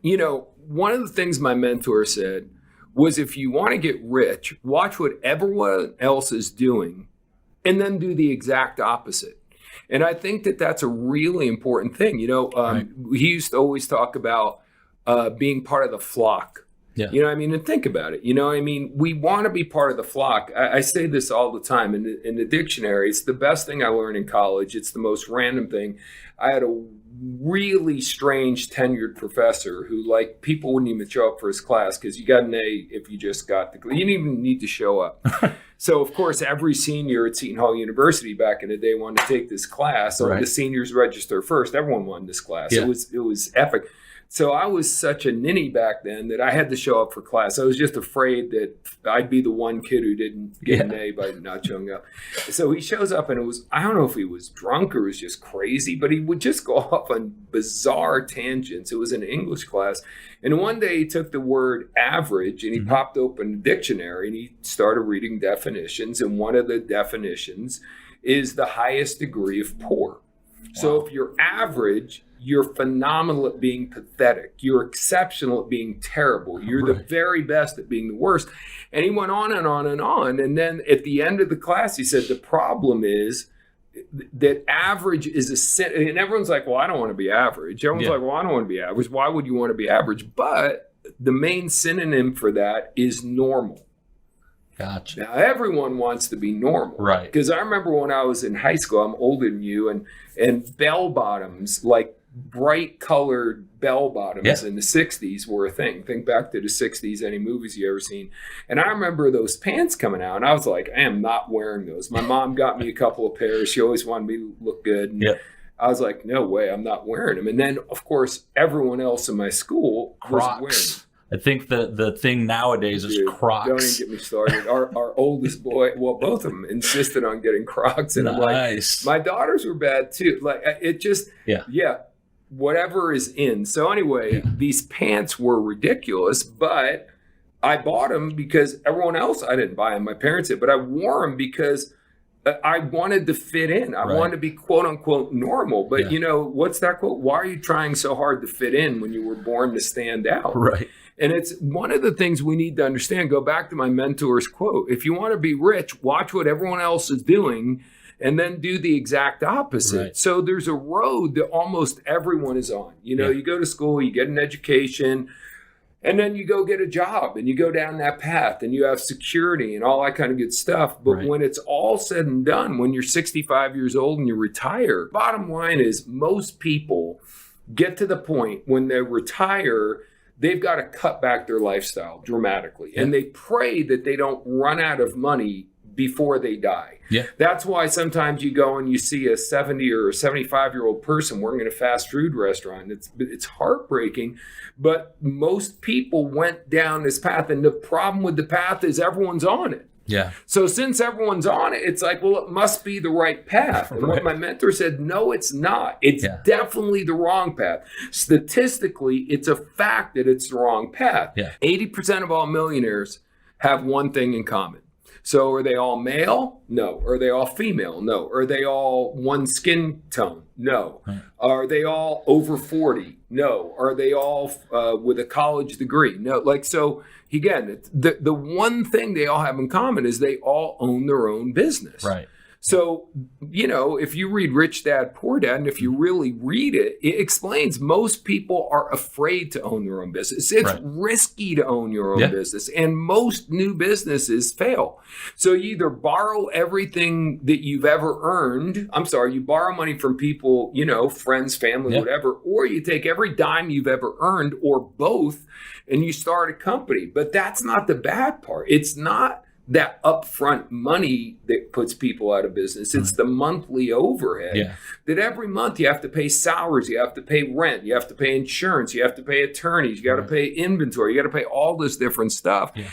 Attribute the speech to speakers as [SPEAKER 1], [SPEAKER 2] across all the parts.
[SPEAKER 1] one of the things my mentor said was, if you want to get rich, watch what everyone else is doing and then do the exact opposite. And I think that that's a really important thing. Right. He used to always talk about being part of the flock. Yeah. And think about it. We want to be part of the flock. I say this all the time in the dictionary. It's the best thing I learned in college. It's the most random thing. I had a really strange tenured professor who, people wouldn't even show up for his class because you got an A if you just got you didn't even need to show up. So, of course, every senior at Seton Hall University back in the day wanted to take this class. So the seniors register first. Everyone wanted this class. Yeah. It was epic. So I was such a ninny back then that I had to show up for class. I was just afraid that I'd be the one kid who didn't get an A by not showing up. So he shows up, and I don't know if he was drunk or was just crazy, but he would just go off on bizarre tangents. It was an English class. And one day he took the word average and he popped open the dictionary and he started reading definitions. And one of the definitions is the highest degree of poor. Wow. So if you're average, you're phenomenal at being pathetic. You're exceptional at being terrible. You're the very best at being the worst. And he went on and on and on. And then at the end of the class, he said, the problem is that average is a sin. And everyone's like, well, I don't want to be average. Everyone's like, well, I don't want to be average. Why would you want to be average? But the main synonym for that is normal.
[SPEAKER 2] Gotcha.
[SPEAKER 1] Now, everyone wants to be normal.
[SPEAKER 2] Right.
[SPEAKER 1] Because I remember when I was in high school, I'm older than you, and bell bottoms, like bright colored bell bottoms in the 60s were a thing. Think back to the 60s, any movies you ever seen. And I remember those pants coming out, and I was like, I am not wearing those. My mom got me a couple of pairs. She always wanted me to look good. And I was like, no way, I'm not wearing them. And then, of course, everyone else in my school was wearing them.
[SPEAKER 2] I think the thing nowadays is Crocs.
[SPEAKER 1] Don't even get me started. Our oldest boy, well, both of them insisted on getting Crocs. And I'm like, my daughters were bad too. Like, it just, whatever is in. So anyway, these pants were ridiculous, but I bought them because everyone else, I didn't buy them. My parents did, but I wore them because I wanted to fit in. I wanted to be quote unquote normal. But what's that quote? Why are you trying so hard to fit in when you were born to stand out?
[SPEAKER 2] Right.
[SPEAKER 1] And it's one of the things we need to understand. Go back to my mentor's quote. If you want to be rich, watch what everyone else is doing and then do the exact opposite. Right. So there's a road that almost everyone is on. You go to school, you get an education, and then you go get a job and you go down that path and you have security and all that kind of good stuff. But when it's all said and done, when you're 65 years old and you retire, bottom line is most people get to the point when they retire, they've got to cut back their lifestyle dramatically. Yeah. And they pray that they don't run out of money before they die. Yeah. That's why sometimes you go and you see a 70 or a 75-year-old person working in a fast food restaurant. It's heartbreaking, but most people went down this path. And the problem with the path is everyone's on it.
[SPEAKER 2] Yeah.
[SPEAKER 1] So since everyone's on it, it's like, well, it must be the right path. And what my mentor said, no, it's not. It's definitely the wrong path. Statistically, it's a fact that it's the wrong path. Yeah. 80% of all millionaires have one thing in common. So are they all male? No. Are they all female? No. Are they all one skin tone? No. Are they all over 40? No. Are they all with a college degree? No. So again, the one thing they all have in common is they all own their own business.
[SPEAKER 2] Right.
[SPEAKER 1] So, if you read Rich Dad, Poor Dad, and if you really read it, it explains most people are afraid to own their own business. It's risky to own your own business. And most new businesses fail. So you either borrow everything that you've ever earned. You borrow money from people, friends, family, whatever, or you take every dime you've ever earned or both and you start a company. But that's not the bad part. It's not that upfront money that puts people out of business. It's the monthly overhead that every month you have to pay salaries, you have to pay rent, you have to pay insurance, you have to pay attorneys, you got to pay inventory, you got to pay all this different stuff. Yeah.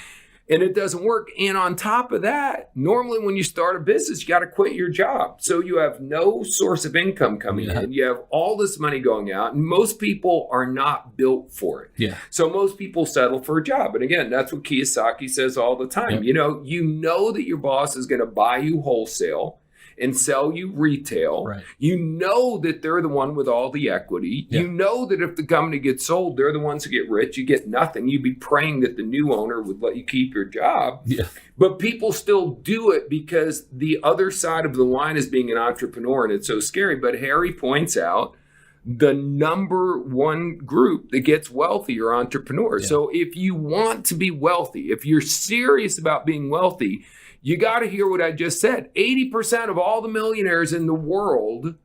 [SPEAKER 1] And it doesn't work. And on top of that, normally when you start a business, you got to quit your job. So you have no source of income coming in. You have all this money going out. And most people are not built for it. Yeah. So most people settle for a job. And again, that's what Kiyosaki says all the time. You know that your boss is going to buy you wholesale and sell you retail.
[SPEAKER 2] Right.
[SPEAKER 1] You know that they're the one with all the equity.
[SPEAKER 2] Yeah.
[SPEAKER 1] You know that if the company gets sold, they're the ones who get rich. You get nothing. You'd be praying that the new owner would let you keep your job.
[SPEAKER 2] Yeah.
[SPEAKER 1] But people still do it because the other side of the line is being an entrepreneur, and it's so scary. But Harry points out the number one group that gets wealthy are entrepreneurs.
[SPEAKER 2] Yeah.
[SPEAKER 1] So if you want to be wealthy, if you're serious about being wealthy, you got to hear what I just said. 80% of all the millionaires in the world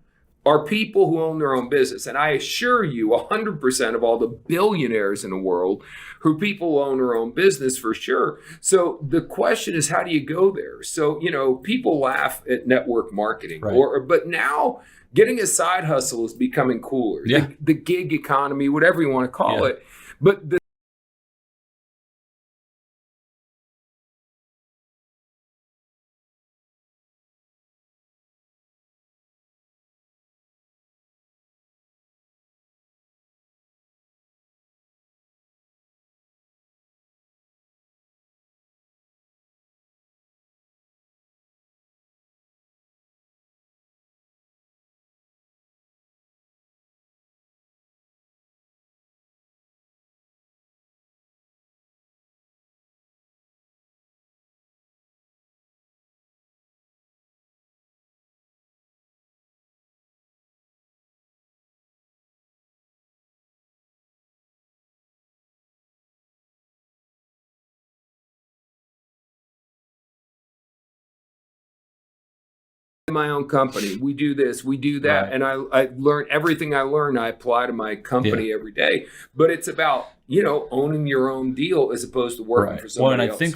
[SPEAKER 1] are people who own their own business. And I assure you, 100% of all the billionaires in the world are people who own their own business for sure. So the question is, how do you go there? So, people laugh at network marketing,
[SPEAKER 2] Right.
[SPEAKER 1] but now getting a side hustle is becoming cooler.
[SPEAKER 2] Yeah.
[SPEAKER 1] The gig economy, whatever you want to call
[SPEAKER 2] Yeah.
[SPEAKER 1] it. But the my own company, we do this, we do that.
[SPEAKER 2] Right.
[SPEAKER 1] And I learn everything I learn, I apply to my company every day. But it's about, owning your own deal as opposed to working for
[SPEAKER 2] Well,
[SPEAKER 1] somebody
[SPEAKER 2] and I
[SPEAKER 1] else.
[SPEAKER 2] think